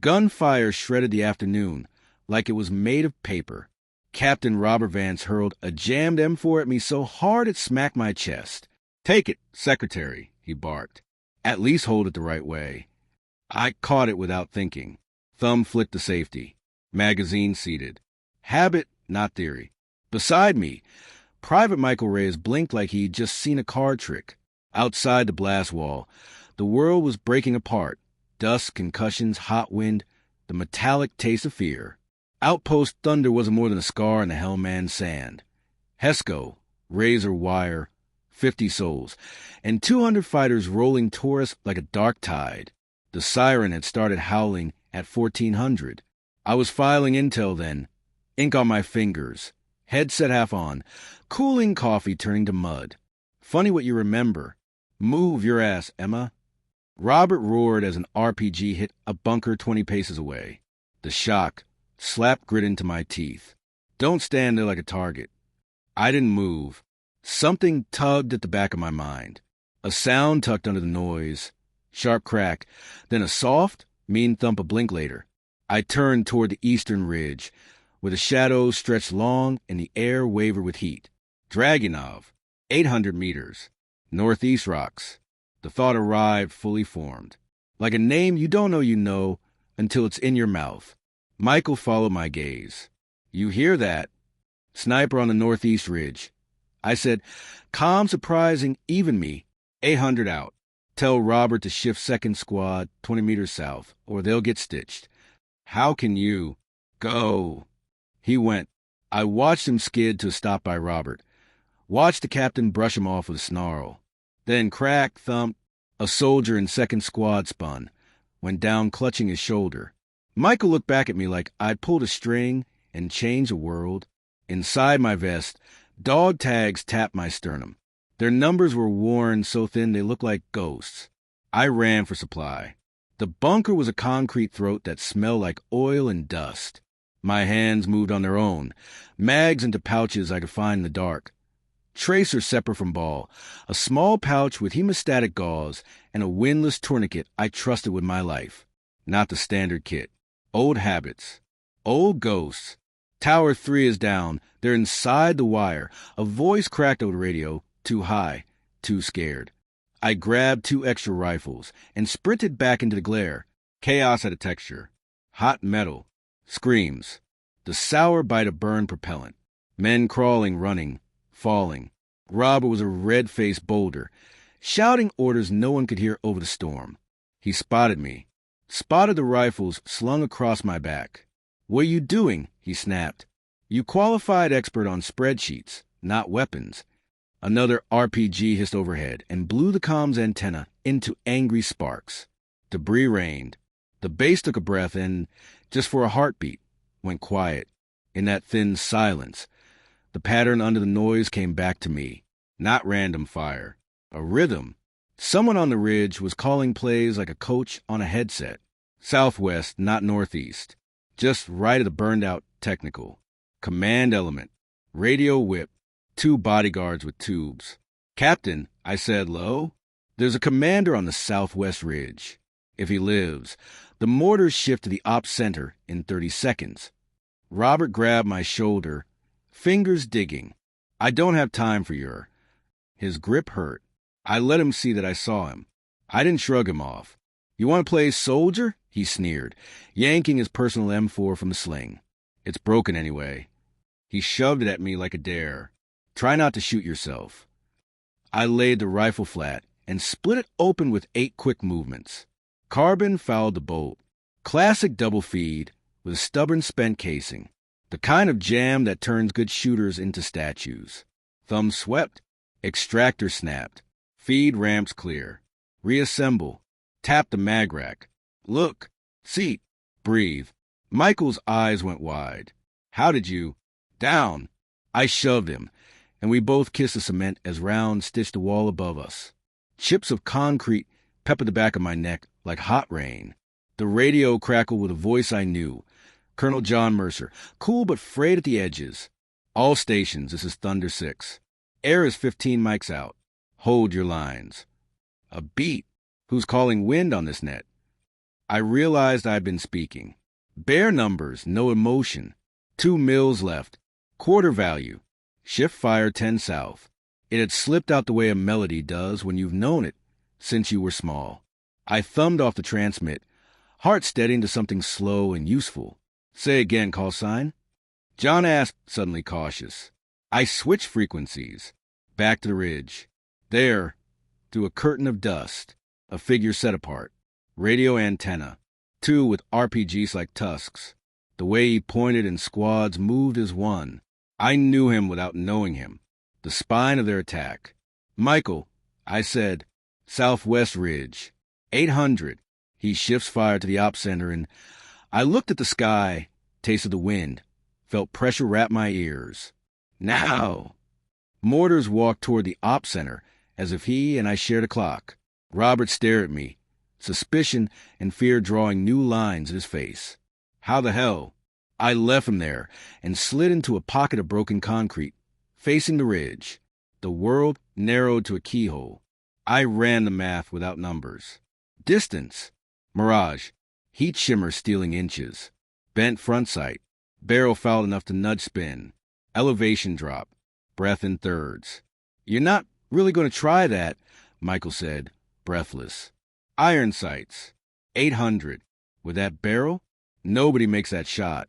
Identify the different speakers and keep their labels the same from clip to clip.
Speaker 1: Gunfire shredded the afternoon like it was made of paper. Captain Robert Vance hurled a jammed M4 at me so hard it smacked my chest. "Take it, Secretary," he barked. "At least hold it the right way." I caught it without thinking. Thumb flicked the safety. Magazine seated. Habit, not theory. Beside me, Private Michael Reyes blinked like he'd just seen a card trick. Outside the blast wall, the world was breaking apart. Dust, concussions, hot wind, the metallic taste of fear. Outpost thunder wasn't more than a scar in the Hellman's sand. Hesco, razor wire, 50 souls, and 200 fighters rolling toward us like a dark tide. The siren had started howling at 1400. I was filing intel then, ink on my fingers, headset half on, cooling coffee turning to mud. Funny what you remember. Move your ass, Emma. Robert roared as an RPG hit a bunker 20 paces away. The shock slapped grit into my teeth. Don't stand there like a target. I didn't move. Something tugged at the back of my mind. A sound tucked under the noise. Sharp crack, then a soft, mean thump a blink later. I turned toward the eastern ridge, where the shadows stretched long and the air wavered with heat. Dragunov, 800 meters. Northeast rocks. The thought arrived fully formed. Like a name you don't know you know until it's in your mouth. Michael followed my gaze. "You hear that?" "Sniper on the northeast ridge." I said, "Calm, surprising, even me. 800 out. Tell Robert to shift second squad 20 meters south, or they'll get stitched." "How can you?" "Go." He went. I watched him skid to a stop by Robert. Watched the captain brush him off with a snarl. Then crack, thump, a soldier in second squad spun, went down clutching his shoulder. Michael looked back at me like I'd pulled a string and changed the world. Inside my vest, dog tags tapped my sternum. Their numbers were worn so thin they looked like ghosts. I ran for supply. The bunker was a concrete throat that smelled like oil and dust. My hands moved on their own, mags into pouches I could find in the dark. Tracer separate from ball, a small pouch with hemostatic gauze, and a windlass tourniquet I trusted with my life. Not the standard kit. Old habits. Old ghosts. Tower 3 is down. They're inside the wire. A voice cracked over the radio. Too high. Too scared. I grabbed 2 extra rifles and sprinted back into the glare. Chaos had a texture. Hot metal. Screams. The sour bite of burned propellant. Men crawling, running, falling. Robert was a red-faced boulder, shouting orders no one could hear over the storm. He spotted me. Spotted the rifles slung across my back. "What are you doing?" he snapped. "You qualified expert on spreadsheets, not weapons." Another RPG hissed overhead and blew the comms antenna into angry sparks. Debris rained. The base took a breath and, just for a heartbeat, went quiet. In that thin silence, the pattern under the noise came back to me. Not random fire. A rhythm. Someone on the ridge was calling plays like a coach on a headset. Southwest, not northeast. Just right of the burned-out technical. Command element. Radio whip. 2 bodyguards with tubes. "Captain," I said low, "there's a commander on the southwest ridge. If he lives, the mortars shift to the ops center in 30 seconds. Robert grabbed my shoulder, fingers digging. "I don't have time for your..." His grip hurt. I let him see that I saw him. I didn't shrug him off. "You want to play soldier?" he sneered, yanking his personal M4 from the sling. "It's broken anyway." He shoved it at me like a dare. "Try not to shoot yourself." I laid the rifle flat and split it open with 8 quick movements. Carbon fouled the bolt. Classic double feed with a stubborn spent casing. The kind of jam that turns good shooters into statues. Thumb swept. Extractor snapped. Feed ramps clear. Reassemble. Tap the mag rack. Look. Seat. Breathe. Michael's eyes went wide. "How did you..." "Down." I shoved him, and we both kissed the cement as rounds stitched the wall above us. Chips of concrete peppered the back of my neck like hot rain. The radio crackled with a voice I knew. Colonel John Mercer, cool but frayed at the edges. "All stations, this is Thunder 6. Air is 15 mics out. Hold your lines." A beat. Who's calling wind on this net? I realized I'd been speaking. Bare numbers, no emotion. 2 mils left. Quarter value. Shift fire 10 south. It had slipped out the way a melody does when you've known it since you were small. I thumbed off the transmit, heart steadying to something slow and useful. Say again, call sign. John asked, suddenly cautious. I switched frequencies. Back to the ridge. There, through a curtain of dust, a figure set apart. Radio antenna. 2 with RPGs like tusks. The way he pointed and squads moved as one. I knew him without knowing him. The spine of their attack. Michael, I said, southwest ridge. 800. He shifts fire to the op center, and I looked at the sky, tasted the wind, felt pressure wrap my ears. Now! Mortars walked toward the op center as if he and I shared a clock. Robert stared at me, suspicion and fear drawing new lines in his face. How the hell? I left him there and slid into a pocket of broken concrete, facing the ridge. The world narrowed to a keyhole. I ran the math without numbers. Distance. Mirage. Heat shimmer stealing inches. Bent front sight. Barrel foul enough to nudge spin. Elevation drop. Breath in thirds. You're not really going to try that, Michael said, breathless. Iron sights. 800. With that barrel, nobody makes that shot.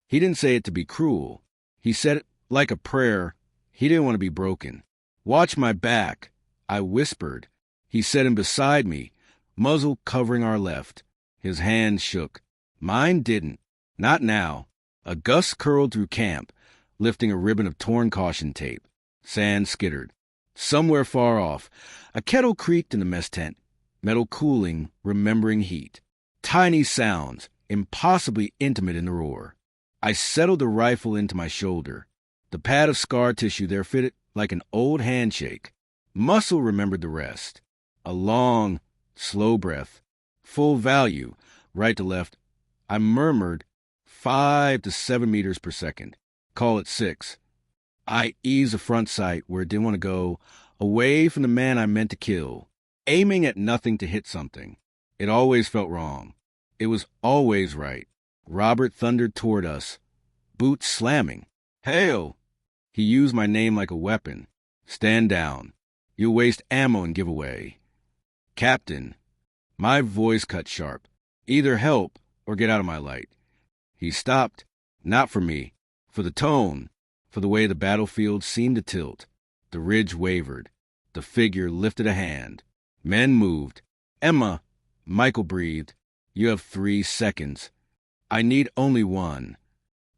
Speaker 1: He didn't say it to be cruel. He said it like a prayer. He didn't want to be broken. Watch my back, I whispered. He set him beside me, muzzle covering our left. His hand shook. Mine didn't. Not now. A gust curled through camp, lifting a ribbon of torn caution tape. Sand skittered. Somewhere far off, a kettle creaked in the mess tent, metal cooling, remembering heat. Tiny sounds, impossibly intimate in the roar. I settled the rifle into my shoulder. The pad of scar tissue there fitted like an old handshake. Muscle remembered the rest. A long, slow breath. Full value, right to left. I murmured 5 to 7 meters per second. Call it 6. I eased the front sight where it didn't want to go, away from the man I meant to kill, aiming at nothing to hit something. It always felt wrong. It was always right. Robert thundered toward us, boots slamming. Hail! He used my name like a weapon. Stand down. You'll waste ammo and give away. Captain. My voice cut sharp. Either help or get out of my light. He stopped, not for me, for the tone, for the way the battlefield seemed to tilt. The ridge wavered. The figure lifted a hand. Men moved. Emma, Michael breathed. You have 3 seconds. I need only 1.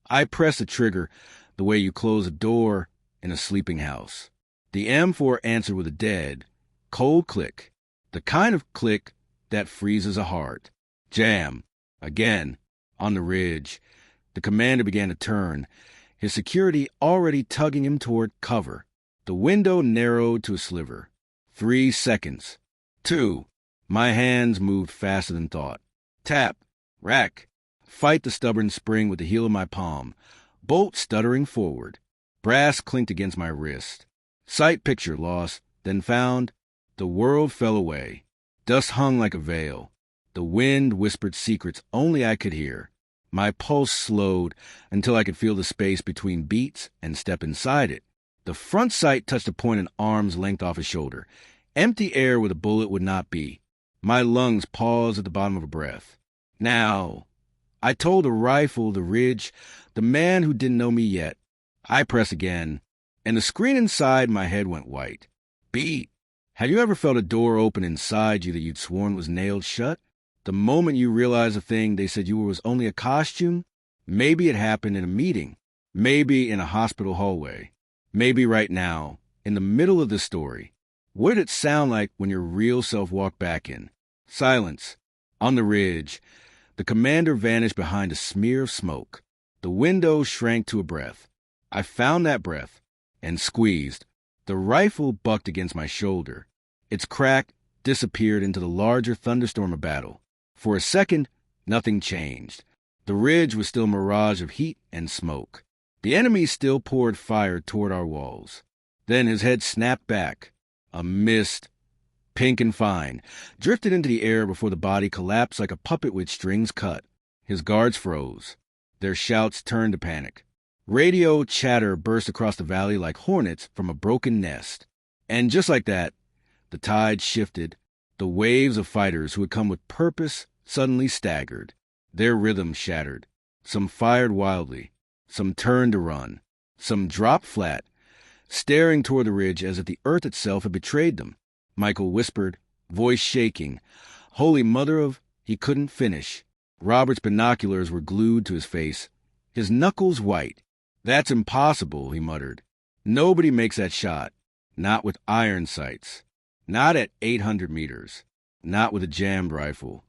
Speaker 1: I pressed the trigger the way you close a door in a sleeping house. The M4 answered with a dead, cold click. The kind of click that freezes a heart. Jam. Again. On the ridge. The commander began to turn, his security already tugging him toward cover. The window narrowed to a sliver. 3 seconds. 2. My hands moved faster than thought. Tap. Rack. Fight the stubborn spring with the heel of my palm. Bolt stuttering forward. Brass clinked against my wrist. Sight picture lost, then found. The world fell away. Dust hung like a veil. The wind whispered secrets only I could hear. My pulse slowed until I could feel the space between beats and step inside it. The front sight touched a point an arm's length off his shoulder. Empty air where the bullet would not be. My lungs paused at the bottom of a breath. Now, I told the rifle, the ridge, the man who didn't know me yet. I press again, and the screen inside my head went white. Beat. Have you ever felt a door open inside you that you'd sworn was nailed shut? The moment you realize a thing they said you were was only a costume? Maybe it happened in a meeting. Maybe in a hospital hallway. Maybe right now, in the middle of the story. What did it sound like when your real self walked back in? Silence. On the ridge. The commander vanished behind a smear of smoke. The window shrank to a breath. I found that breath and squeezed. The rifle bucked against my shoulder. Its crack disappeared into the larger thunderstorm of battle. For a second, nothing changed. The ridge was still a mirage of heat and smoke. The enemy still poured fire toward our walls. Then his head snapped back. A mist pink and fine, drifted into the air before the body collapsed like a puppet with strings cut. His guards froze. Their shouts turned to panic. Radio chatter burst across the valley like hornets from a broken nest. And just like that, the tide shifted. The waves of fighters who had come with purpose suddenly staggered. Their rhythm shattered. Some fired wildly. Some turned to run. Some dropped flat, staring toward the ridge as if the earth itself had betrayed them. Michael whispered, voice shaking, "Holy Mother of—" He couldn't finish. Robert's binoculars were glued to his face, his knuckles white. "That's impossible," he muttered. "Nobody makes that shot. Not with iron sights. Not at 800 meters. Not with a jammed rifle."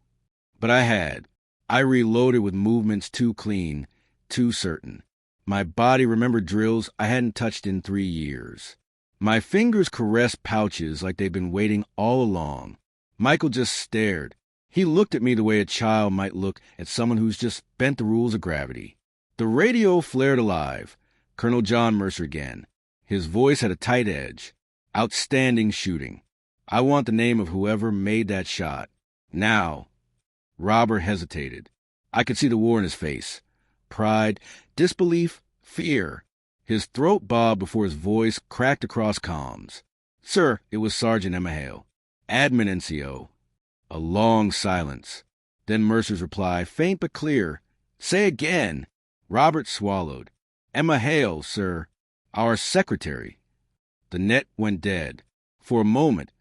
Speaker 1: But I had. I reloaded with movements too clean, too certain. My body remembered drills I hadn't touched in 3 years. My fingers caressed pouches like they'd been waiting all along. Michael just stared. He looked at me the way a child might look at someone who's just bent the rules of gravity. The radio flared alive. Colonel John Mercer again. His voice had a tight edge. "Outstanding shooting. I want the name of whoever made that shot. Now." Robert hesitated. I could see the war in his face. Pride, disbelief, fear. His throat bobbed before his voice cracked across comms. "Sir," it was Sergeant Emma Hale. "Admin NCO." A long silence. Then Mercer's reply, faint but clear. "Say again." Robert swallowed. "Emma Hale, sir. Our secretary." The net went dead. For a moment,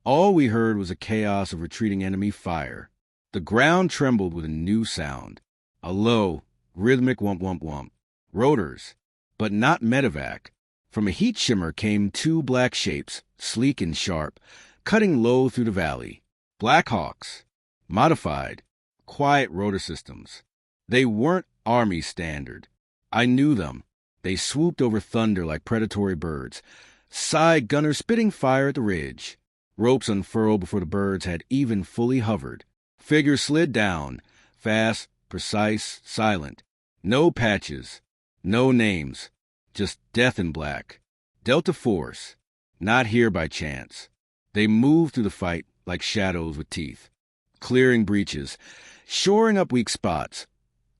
Speaker 1: all we heard was a chaos of retreating enemy fire. The ground trembled with a new sound. A low, rhythmic wump-wump-wump. Rotors, but not medevac. From a heat shimmer came 2 black shapes, sleek and sharp, cutting low through the valley. Black Hawks. Modified. Quiet rotor systems. They weren't Army standard. I knew them. They swooped over thunder like predatory birds. Side gunners spitting fire at the ridge. Ropes unfurled before the birds had even fully hovered. Figures slid down, fast, precise, silent. No patches, no names, just death in black. Delta Force, not here by chance. They moved through the fight like shadows with teeth, clearing breaches, shoring up weak spots,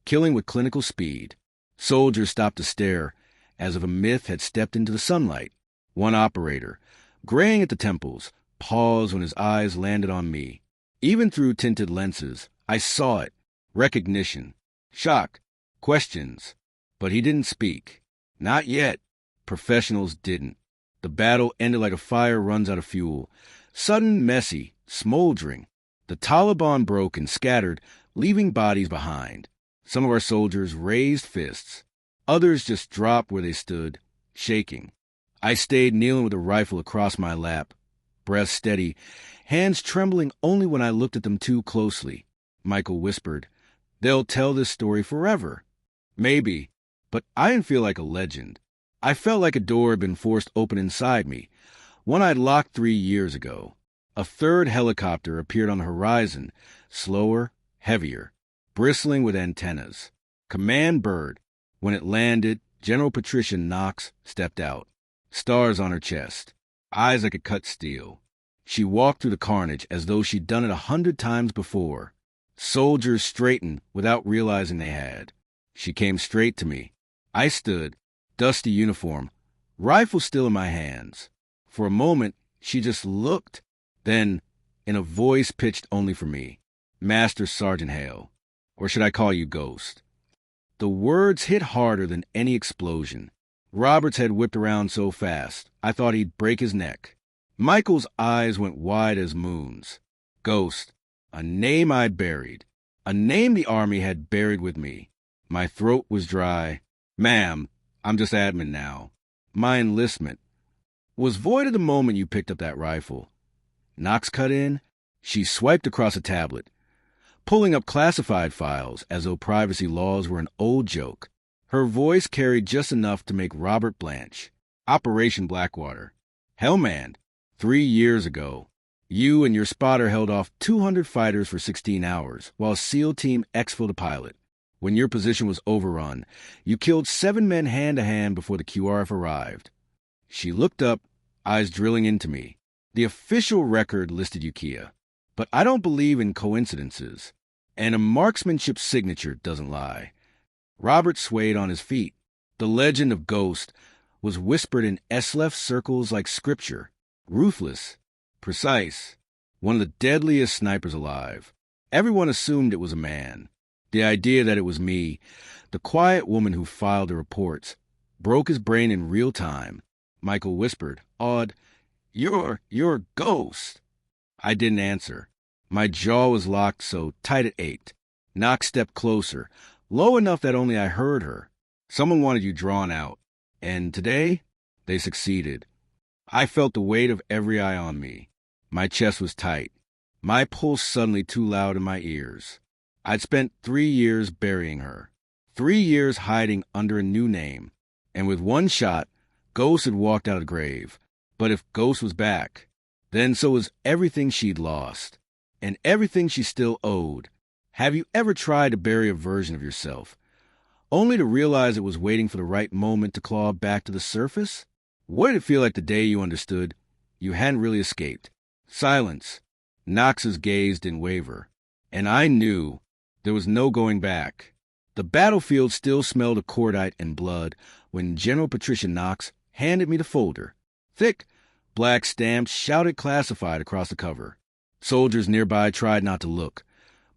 Speaker 1: killing with clinical speed. Soldiers stopped to stare, as if a myth had stepped into the sunlight. One operator, graying at the temples, paused when his eyes landed on me. Even through tinted lenses, I saw it. Recognition. Shock. Questions. But he didn't speak. Not yet. Professionals didn't. The battle ended like a fire runs out of fuel. Sudden, messy, smoldering. The Taliban broke and scattered, leaving bodies behind. Some of our soldiers raised fists. Others just dropped where they stood, shaking. I stayed kneeling with a rifle across my lap, breath steady, hands trembling only when I looked at them too closely. Michael whispered, "They'll tell this story forever." Maybe, but I didn't feel like a legend. I felt like a door had been forced open inside me, one I'd locked 3 years ago. A third helicopter appeared on the horizon, slower, heavier, bristling with antennas. Command bird. When it landed, General Patricia Knox stepped out, stars on her chest, eyes like a cut steel. She walked through the carnage as though she'd done it 100 times before. Soldiers straightened without realizing they had. She came straight to me. I stood, dusty uniform, rifle still in my hands. For a moment, she just looked. Then, in a voice pitched only for me, "Master Sergeant Hale, or should I call you Ghost?" The words hit harder than any explosion. Robert's head whipped around so fast, I thought he'd break his neck. Michael's eyes went wide as moons. Ghost. A name I'd buried. A name the Army had buried with me. My throat was dry. "Ma'am, I'm just admin now. My enlistment was void at the moment you picked up that rifle." Knox cut in. She swiped across a tablet, pulling up classified files as though privacy laws were an old joke. Her voice carried just enough to make Robert blanch. "Operation Blackwater. Hellman. 3 years ago, you and your spotter held off 200 fighters for 16 hours, while SEAL Team exfilled a pilot. When your position was overrun, you killed 7 men hand-to-hand before the QRF arrived." She looked up, eyes drilling into me. The official record listed Ukiah, but I don't believe in coincidences, and a marksmanship signature doesn't lie. Robert swayed on his feet. The legend of Ghost was whispered in Eslef circles like scripture. Ruthless, precise, one of the deadliest snipers alive. Everyone assumed it was a man. The idea that it was me, the quiet woman who filed the reports, broke his brain in real time. Michael whispered, awed, You're Ghost. I didn't answer. My jaw was locked so tight it ached. Knox stepped closer, low enough that only I heard her. Someone wanted you drawn out. And today, they succeeded. I felt the weight of every eye on me. My chest was tight. My pulse suddenly too loud in my ears. I'd spent 3 years burying her. 3 years hiding under a new name. And with one shot, Ghost had walked out of the grave. But if Ghost was back, then so was everything she'd lost. And everything she still owed. Have you ever tried to bury a version of yourself, only to realize it was waiting for the right moment to claw back to the surface? What did it feel like the day you understood you hadn't really escaped? Silence. Knox's gaze didn't waver. And I knew there was no going back. The battlefield still smelled of cordite and blood when General Patricia Knox handed me the folder. Thick, black stamps shouted classified across the cover. Soldiers nearby tried not to look,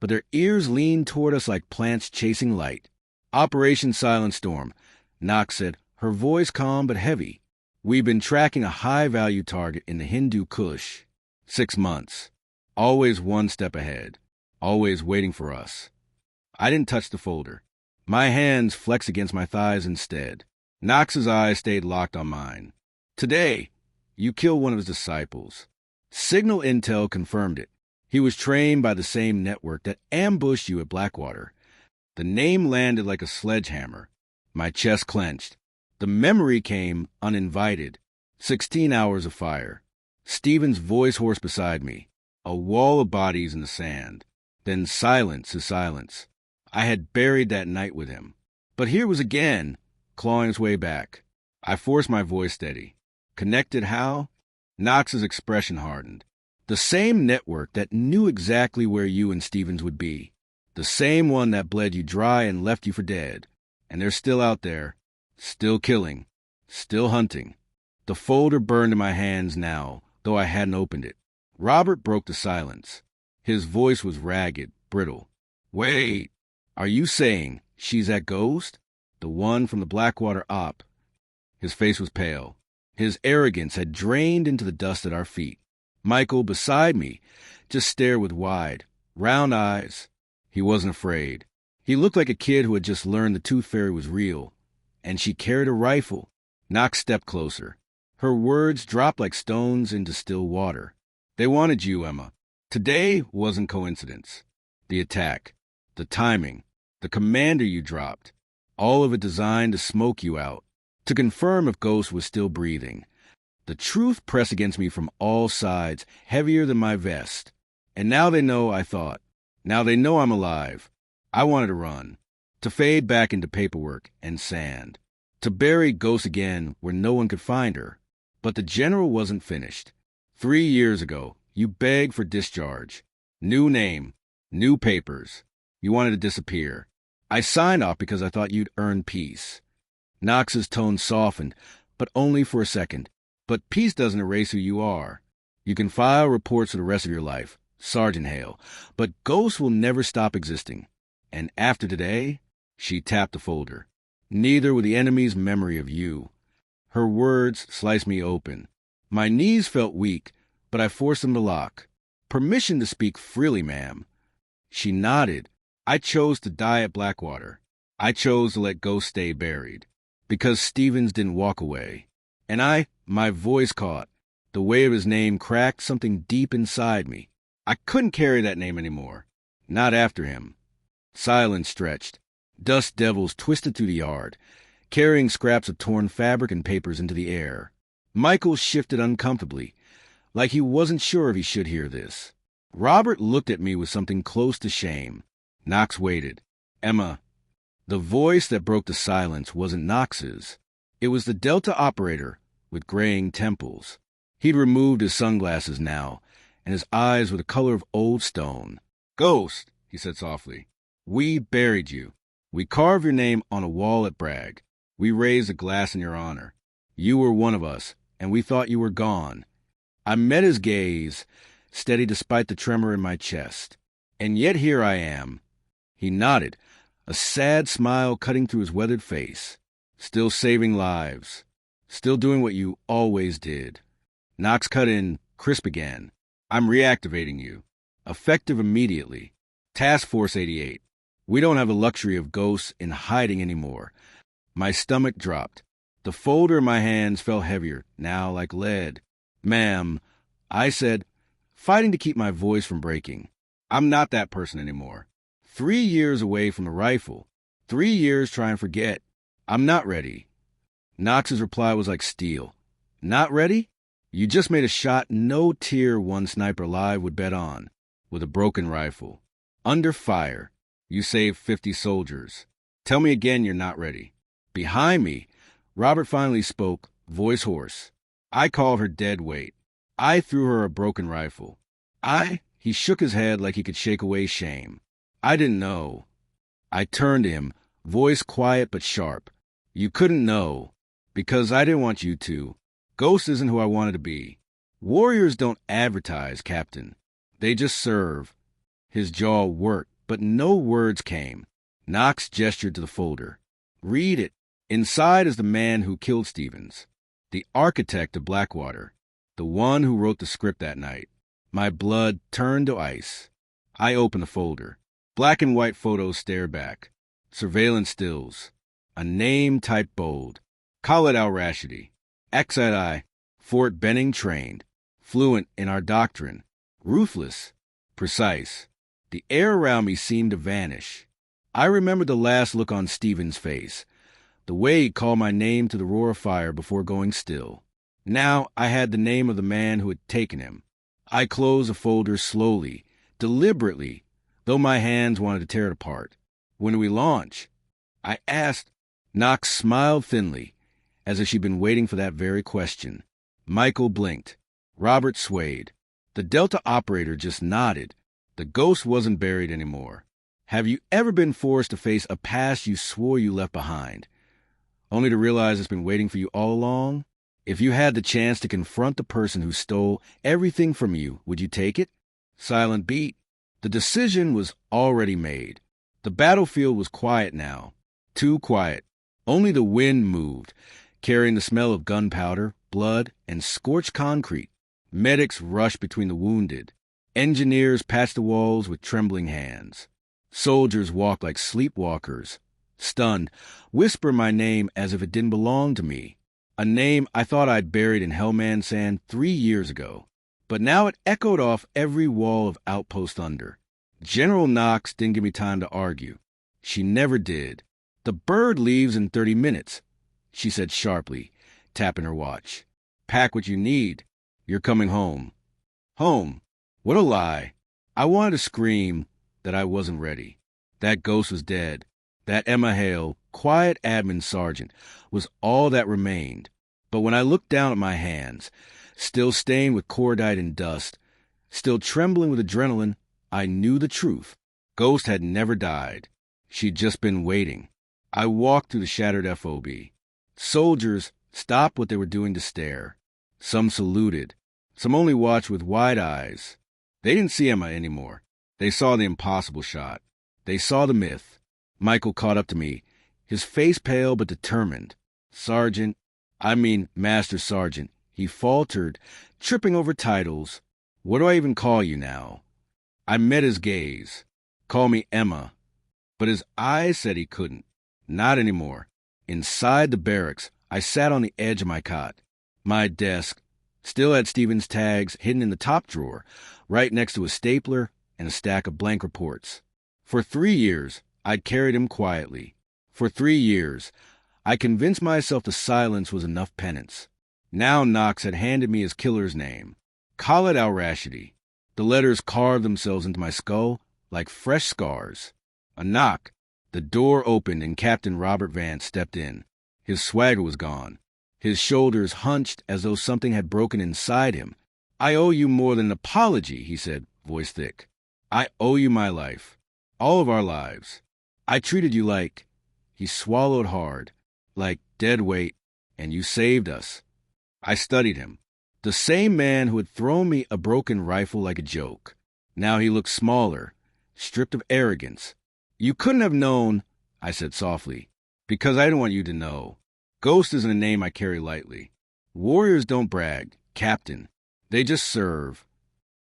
Speaker 1: but their ears leaned toward us like plants chasing light. Operation Silent Storm, Knox said, her voice calm but heavy. We've been tracking a high-value target in the Hindu Kush. 6 months. Always one step ahead. Always waiting for us. I didn't touch the folder. My hands flexed against my thighs instead. Knox's eyes stayed locked on mine. Today, you killed one of his disciples. Signal Intel confirmed it. He was trained by the same network that ambushed you at Blackwater. The name landed like a sledgehammer. My chest clenched. The memory came uninvited. 16 hours of fire. Stephen's voice hoarse beside me. A wall of bodies in the sand. Then silence is silence. I had buried that night with him. But here was again, clawing its way back. I forced my voice steady. Connected how? Knox's expression hardened. The same network that knew exactly where you and Stevens would be. The same one that bled you dry and left you for dead. And they're still out there. Still killing. Still hunting. The folder burned in my hands now, though I hadn't opened it. Robert broke the silence. His voice was ragged, brittle. Wait, are you saying she's that Ghost? The one from the Blackwater op? His face was pale. His arrogance had drained into the dust at our feet. Michael, beside me, just stared with wide, round eyes. He wasn't afraid. He looked like a kid who had just learned the Tooth Fairy was real. And she carried a rifle. Knox stepped closer. Her words dropped like stones into still water. They wanted you, Emma. Today wasn't coincidence. The attack, the timing, the commander you dropped, all of it designed to smoke you out, to confirm if Ghost was still breathing. The truth pressed against me from all sides, heavier than my vest. And now they know, I thought. Now they know I'm alive. I wanted to run, to fade back into paperwork and sand, to bury Ghost again where no one could find her. But the general wasn't finished. 3 years ago, you begged for discharge. New name, new papers. You wanted to disappear. I signed off because I thought you'd earn peace. Knox's tone softened, but only for a second. But peace doesn't erase who you are. You can file reports for the rest of your life, Sergeant Hale, but Ghost will never stop existing. And after today, she tapped the folder. Neither will the enemy's memory of you. Her words sliced me open. My knees felt weak, but I forced them to lock. Permission to speak freely, ma'am. She nodded. I chose to die at Blackwater. I chose to let Ghost stay buried. Because Stevens didn't walk away. And my voice caught. The weight of his name cracked something deep inside me. I couldn't carry that name anymore. Not after him. Silence stretched. Dust devils twisted through the yard, carrying scraps of torn fabric and papers into the air. Michael shifted uncomfortably, like he wasn't sure if he should hear this. Robert looked at me with something close to shame. Knox waited. Emma. The voice that broke the silence wasn't Knox's. It was the Delta operator with graying temples. He'd removed his sunglasses now, and his eyes were the color of old stone. "Ghost," he said softly, "we buried you. We carved your name on a wall at Bragg. We raised a glass in your honor. You were one of us, and we thought you were gone." I met his gaze, steady despite the tremor in my chest. "And yet here I am." He nodded, a sad smile cutting through his weathered face. "Still saving lives. Still doing what you always did." Knox cut in, crisp again. "I'm reactivating you. Effective immediately. Task Force 88. We don't have the luxury of ghosts in hiding anymore." My stomach dropped. The folder in my hands felt heavier, now like lead. "Ma'am," I said, fighting to keep my voice from breaking, "I'm not that person anymore. 3 years away from the rifle. 3 years trying to forget. I'm not ready." Knox's reply was like steel. "Not ready? You just made a shot no Tier 1 sniper alive would bet on. With a broken rifle. Under fire. You saved 50 soldiers. Tell me again you're not ready." Behind me, Robert finally spoke, voice hoarse. "I called her dead weight. I threw her a broken rifle. He shook his head like he could shake away shame. "I didn't know." I turned to him, voice quiet but sharp. "You couldn't know. Because I didn't want you to. Ghost isn't who I wanted to be. Warriors don't advertise, Captain. They just serve." His jaw worked, but no words came. Knox gestured to the folder. "Read it. Inside is the man who killed Stevens. The architect of Blackwater. The one who wrote the script that night." My blood turned to ice. I opened the folder. Black and white photos stared back. Surveillance stills. A name typed bold. Khalid al-Rashidi. XII. Fort Benning trained. Fluent in our doctrine. Ruthless. Precise. The air around me seemed to vanish. I remembered the last look on Stevens' face. The way he called my name to the roar of fire before going still. Now I had the name of the man who had taken him. I closed the folder slowly, deliberately, though my hands wanted to tear it apart. "When do we launch?" I asked. Knox smiled thinly, as if she'd been waiting for that very question. Michael blinked. Robert swayed. The Delta operator just nodded. The ghost wasn't buried anymore. Have you ever been forced to face a past you swore you left behind, only to realize it's been waiting for you all along? If you had the chance to confront the person who stole everything from you, would you take it? Silent beat. The decision was already made. The battlefield was quiet now. Too quiet. Only the wind moved, carrying the smell of gunpowder, blood, and scorched concrete. Medics rushed between the wounded. Engineers patched the walls with trembling hands. Soldiers walked like sleepwalkers. Stunned, whisper my name as if it didn't belong to me. A name I thought I'd buried in Hellman Sand 3 years ago. But now it echoed off every wall of Outpost Thunder. General Knox didn't give me time to argue. She never did. "The bird leaves in 30 minutes, she said sharply, tapping her watch. "Pack what you need. You're coming home." Home. What a lie. I wanted to scream that I wasn't ready. That ghost was dead. That Emma Hale, quiet admin sergeant, was all that remained. But when I looked down at my hands, still stained with cordite and dust, still trembling with adrenaline, I knew the truth. Ghost had never died. She'd just been waiting. I walked through the shattered FOB. Soldiers stopped what they were doing to stare. Some saluted. Some only watched with wide eyes. They didn't see Emma anymore. They saw the impossible shot. They saw the myth. Michael caught up to me, his face pale but determined. Master Sergeant, he faltered, tripping over titles. "What do I even call you now?" I met his gaze. "Call me Emma." But his eyes said he couldn't. Not anymore. Inside the barracks, I sat on the edge of my cot. My desk still had Stevens' tags hidden in the top drawer, right next to a stapler and a stack of blank reports. For 3 years, I'd carried him quietly. For 3 years, I convinced myself the silence was enough penance. Now Knox had handed me his killer's name. Khalid al-Rashidi. The letters carved themselves into my skull like fresh scars. A knock. The door opened and Captain Robert Vance stepped in. His swagger was gone. His shoulders hunched as though something had broken inside him. I owe you more than an apology, he said, voice thick. I owe you my life. All of our lives. I treated you like... He swallowed hard, like dead weight, and you saved us. I studied him. The same man who had thrown me a broken rifle like a joke. Now he looked smaller, stripped of arrogance. You couldn't have known, I said softly, because I didn't want you to know. Ghost isn't a name I carry lightly. Warriors don't brag, Captain. They just serve.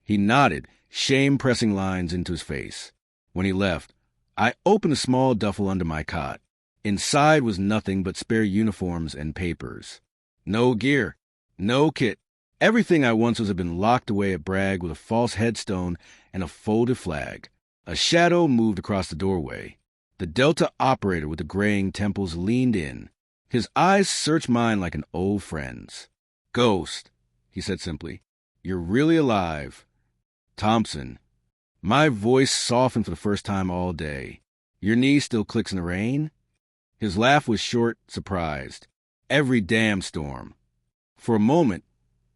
Speaker 1: He nodded, shame pressing lines into his face. When he left, I opened a small duffel under my cot. Inside was nothing but spare uniforms and papers. No gear, no kit. Everything I once was had been locked away at Bragg with a false headstone and a folded flag. A shadow moved across the doorway. The Delta operator with the graying temples leaned in. His eyes searched mine like an old friend's. Ghost, he said simply. You're really alive. Thompson. My voice softened for the first time all day. Your knee still clicks in the rain? His laugh was short, surprised. Every damn storm. For a moment,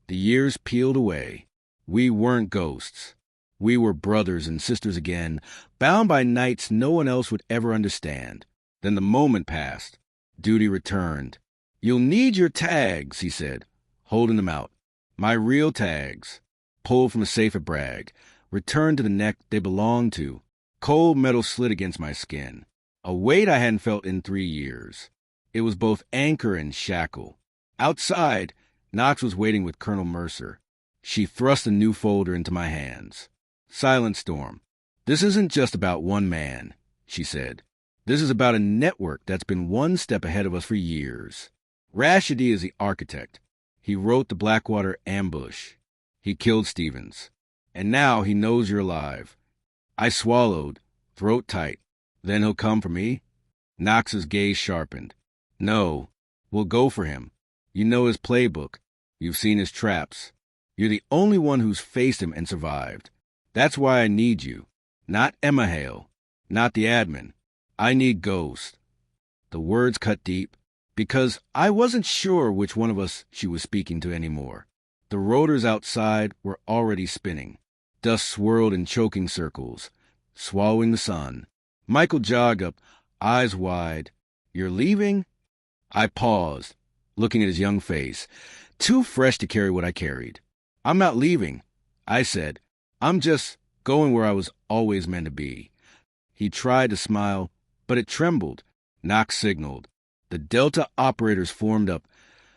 Speaker 1: the years peeled away. We weren't ghosts. We were brothers and sisters again, bound by nights no one else would ever understand. Then the moment passed. Duty returned. You'll need your tags, he said, holding them out. My real tags. Pulled from a safe at Bragg. Returned to the neck they belonged to. Cold metal slid against my skin. A weight I hadn't felt in 3 years. It was both anchor and shackle. Outside, Knox was waiting with Colonel Mercer. She thrust a new folder into my hands. Silent Storm. This isn't just about one man, she said. This is about a network that's been one step ahead of us for years. Rashidi is the architect. He wrote the Blackwater ambush. He killed Stevens. And now he knows you're alive. I swallowed, throat tight. Then he'll come for me? Knox's gaze sharpened. No, we'll go for him. You know his playbook. You've seen his traps. You're the only one who's faced him and survived. That's why I need you. Not Emma Hale. Not the admin. I need Ghost. The words cut deep, because I wasn't sure which one of us she was speaking to anymore. The rotors outside were already spinning. Dust swirled in choking circles, swallowing the sun. Michael jogged up, eyes wide. You're leaving? I paused, looking at his young face, too fresh to carry what I carried. I'm not leaving, I said. I'm just going where I was always meant to be. He tried to smile, but it trembled. Knox signaled. The Delta operators formed up,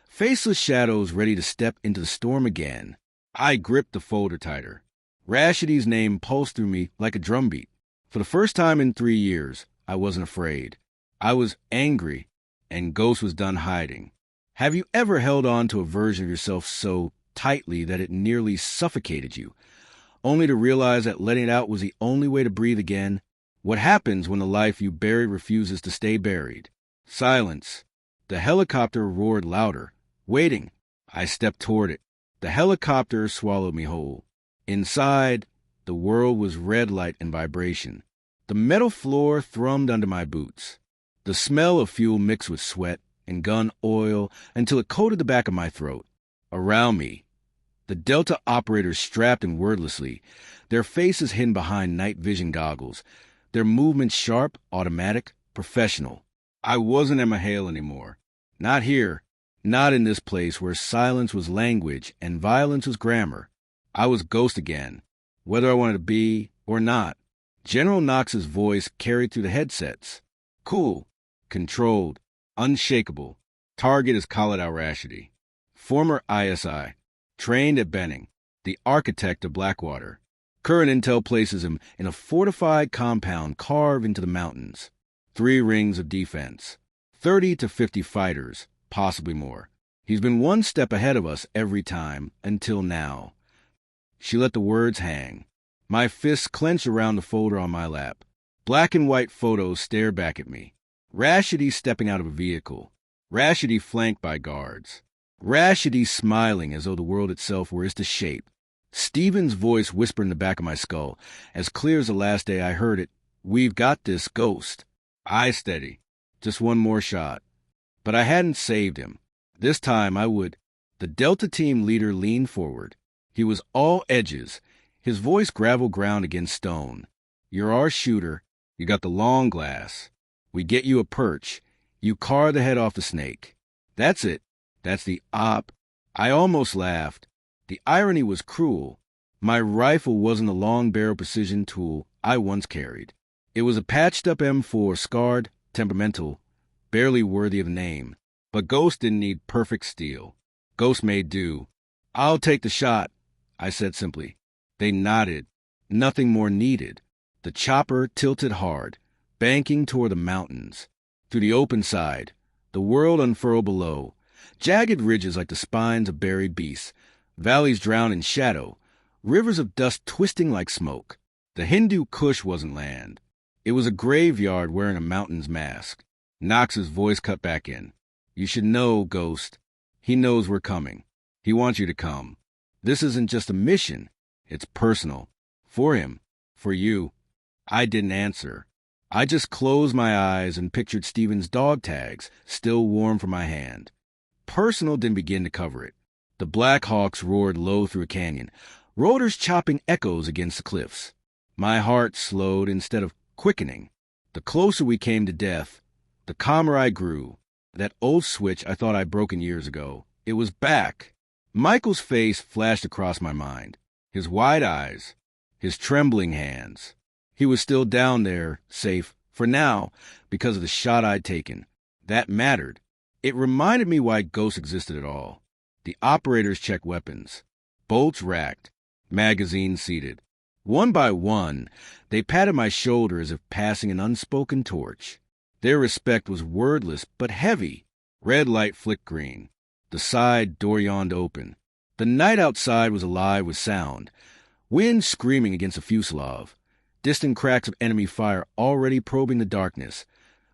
Speaker 1: faceless shadows ready to step into the storm again. I gripped the folder tighter. Rashidi's name pulsed through me like a drumbeat. For the first time in 3 years, I wasn't afraid. I was angry, and Ghost was done hiding. Have you ever held on to a version of yourself so tightly that it nearly suffocated you, only to realize that letting it out was the only way to breathe again? What happens when the life you buried refuses to stay buried? Silence. The helicopter roared louder. Waiting. I stepped toward it. The helicopter swallowed me whole. Inside, the world was red light and vibration. The metal floor thrummed under my boots. The smell of fuel mixed with sweat and gun oil until it coated the back of my throat. Around me, the Delta operators strapped in wordlessly, their faces hidden behind night vision goggles, their movements sharp, automatic, professional. I wasn't Emma Hale anymore. Not here. Not in this place where silence was language and violence was grammar. I was Ghost again, whether I wanted to be or not. General Knox's voice carried through the headsets. Cool, controlled, unshakable. Target is Khalid al-Rashidi, former ISI, trained at Benning, the architect of Blackwater. Current intel places him in a fortified compound carved into the mountains. 3 rings of defense, 30 to 50 fighters, possibly more. He's been one step ahead of us every time, until now. She let the words hang. My fists clenched around the folder on my lap. Black and white photos stared back at me. Rashidi stepping out of a vehicle. Rashidi flanked by guards. Rashidi smiling as though the world itself were his to shape. Stephen's voice whispered in the back of my skull, as clear as the last day I heard it. We've got this, Ghost. Eye steady. Just one more shot. But I hadn't saved him. This time I would. The Delta team leader leaned forward. He was all edges, his voice gravel ground against stone. You're our shooter. You got the long glass. We get you a perch. You carve the head off the snake. That's it. That's the op. I almost laughed. The irony was cruel. My rifle wasn't a long-barrel precision tool I once carried. It was a patched-up M4, scarred, temperamental, barely worthy of the name. But Ghost didn't need perfect steel. Ghost made do. I'll take the shot, I said simply. They nodded. Nothing more needed. The chopper tilted hard, banking toward the mountains. Through the open side, the world unfurled below. Jagged ridges like the spines of buried beasts. Valleys drowned in shadow. Rivers of dust twisting like smoke. The Hindu Kush wasn't land. It was a graveyard wearing a mountain's mask. Knox's voice cut back in. You should know, Ghost. He knows we're coming. He wants you to come. This isn't just a mission. It's personal. For him. For you. I didn't answer. I just closed my eyes and pictured Stephen's dog tags, still warm from my hand. Personal didn't begin to cover it. The Black Hawks roared low through a canyon, rotors chopping echoes against the cliffs. My heart slowed instead of quickening. The closer we came to death, the calmer I grew. That old switch I thought I'd broken years ago, it was back. Michael's face flashed across my mind. His wide eyes, his trembling hands. He was still down there, safe, for now, because of the shot I'd taken. That mattered. It reminded me why Ghost existed at all. The operators checked weapons. Bolts racked. Magazines seated. One by one, they patted my shoulder as if passing an unspoken torch. Their respect was wordless but heavy. Red light flicked green. The side door yawned open. The night outside was alive with sound. Wind screaming against the fuselage. Distant cracks of enemy fire already probing the darkness.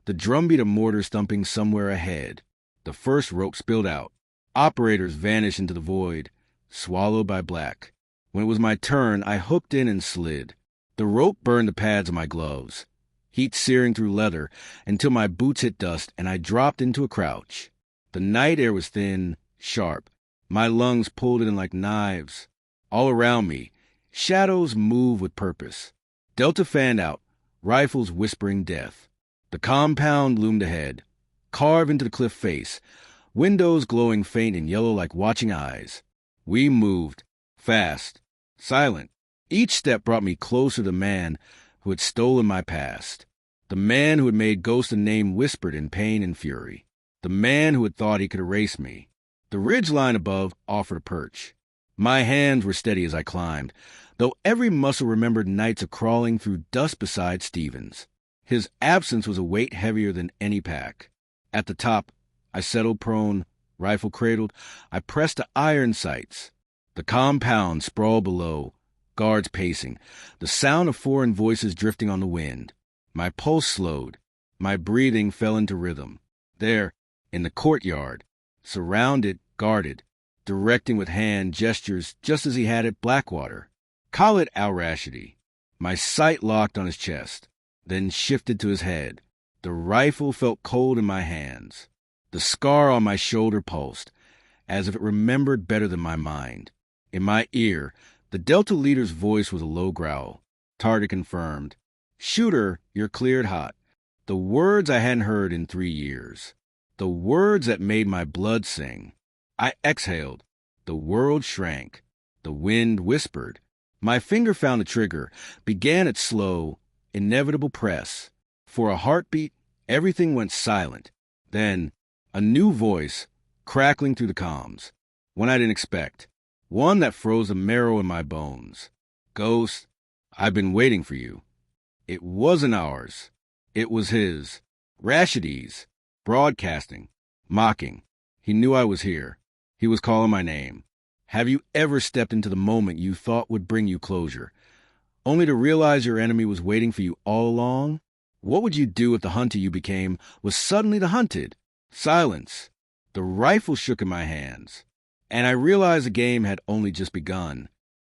Speaker 1: The drumbeat of mortars thumping somewhere ahead. The first rope spilled out. Operators vanished into the void, swallowed by black. When it was my turn, I hooked in and slid. The rope burned the pads of my gloves, heat searing through leather until my boots hit dust and I dropped into a crouch. The night air was thin, sharp. My lungs pulled it in like knives. All around me, shadows moved with purpose. Delta fanned out, rifles whispering death. The compound loomed ahead, carved into the cliff face, windows glowing faint and yellow like watching eyes. We moved, fast, silent. Each step brought me closer to the man who had stolen my past. The man who had made Ghost a name whispered in pain and fury. The man who had thought he could erase me. The ridgeline above offered a perch. My hands were steady as I climbed, though every muscle remembered nights of crawling through dust beside Stevens. His absence was a weight heavier than any pack. At the top, I settled prone, rifle cradled. I pressed to iron sights. The compound sprawled below, guards pacing, the sound of foreign voices drifting on the wind. My pulse slowed. My breathing fell into rhythm. There, in the courtyard, surrounded, guarded, directing with hand gestures just as he had at Blackwater. Call it Al-Rashidi. My sight locked on his chest, then shifted to his head. The rifle felt cold in my hands. The scar on my shoulder pulsed, as if it remembered better than my mind. In my ear, the Delta leader's voice was a low growl. Target confirmed. Shooter, you're cleared hot. The words I hadn't heard in 3 years. The words that made my blood sing. I exhaled. The world shrank. The wind whispered. My finger found the trigger, began its slow, inevitable press. For a heartbeat, everything went silent. Then, a new voice, crackling through the comms. One I didn't expect. One that froze the marrow in my bones. Ghost, I've been waiting for you. It wasn't ours. It was his. Rashidi's. Broadcasting. Mocking. He knew I was here. He was calling my name. Have you ever stepped into the moment you thought would bring you closure, only to realize your enemy was waiting for you all along? What would you do if the hunter you became was suddenly the hunted? Silence. The rifle shook in my hands, and I realized the game had only just begun.